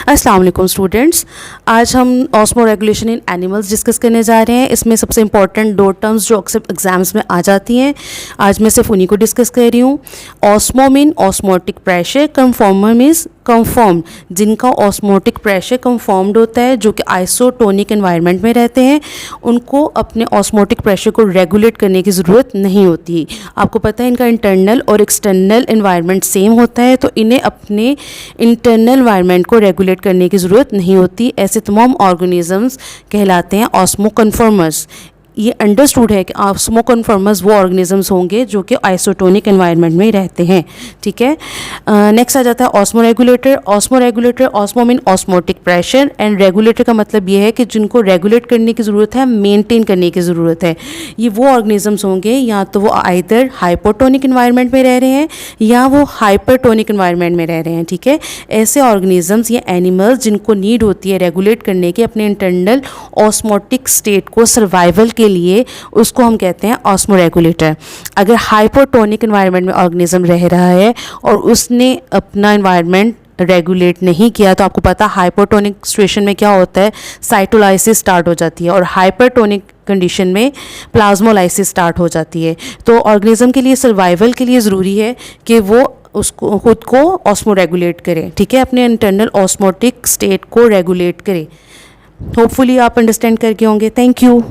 अस्सलाम वालेकुम स्टूडेंट्स। आज हम osmo regulation in animals discuss करने जा रहे हैं। इसमें सबसे इंपॉर्टेंट दो टर्म्स जो अक्सर एग्जाम्स में आ जाती हैं, आज मैं सिर्फ उन्हीं को डिस्कस कर रही हूँ। Osmo mean osmotic pressure, conformer means conformed, जिनका ऑस्मोटिक प्रेशर कंफॉर्म्ड होता है, जो कि आइसोटोनिक एनवायरनमेंट में रहते हैं, उनको अपने ऑस्मोटिक प्रेशर को रेगुलेट करने की ज़रूरत नहीं होती। आपको पता है इनका इंटरनल और एक्सटर्नल एनवायरनमेंट सेम होता है, तो इन्हें अपने इंटरनल एनवायरनमेंट को रेगुलेट करने की ज़रूरत नहीं होती। ऐसे तमाम ऑर्गेनिजम्स कहलाते हैं ऑस्मो कन्फॉर्मर्स। ये अंडरस्टूड है कि ऑस्मो कन्फॉर्मर्स वो ऑर्गेनिजम्स होंगे जो कि आइसोटोनिक एनवायरनमेंट में रहते हैं। ठीक है, नेक्स्ट आ जाता है osmo regulator. Osmo regulator, osmo mean osmotic pressure, and regulator का मतलब ये है कि जिनको रेगुलेट करने की ज़रूरत है, मेंटेन करने की ज़रूरत है। ये वो ऑर्गेनिजम्स होंगे या तो वो आइदर हाइपोटोनिक एनवायरनमेंट में रह रहे हैं या वो हाइपरटोनिक एनवायरनमेंट में रह रहे हैं। ठीक है, ऐसे ऑर्गेनिजम्स या एनिमल्स जिनको नीड होती है रेगुलेट करने की अपने इंटरनल ऑस्मोटिक स्टेट को सर्वाइवल के लिए, उसको हम कहते हैं ऑस्मो रेगुलेटर। अगर हाइपोटोनिक एनवायरनमेंट में ऑर्गेनिज्म रह रहा है और उसने अपना एनवायरनमेंट रेगुलेट नहीं किया, तो आपको पता हाइपोटोनिक सिचुएशन में क्या होता है, साइटोलाइसिस स्टार्ट हो जाती है, और हाइपरटोनिक कंडीशन में प्लाज्मोलाइसिस स्टार्ट हो जाती है। तो ऑर्गेनिज्म के लिए सर्वाइवल के लिए ज़रूरी है कि वो उसको खुद को ऑस्मो रेगुलेट करे। ठीक है, अपने इंटरनल ऑस्मोटिक स्टेट को रेगुलेट करे। होपफुली आप अंडरस्टैंड करके होंगे। Thank you.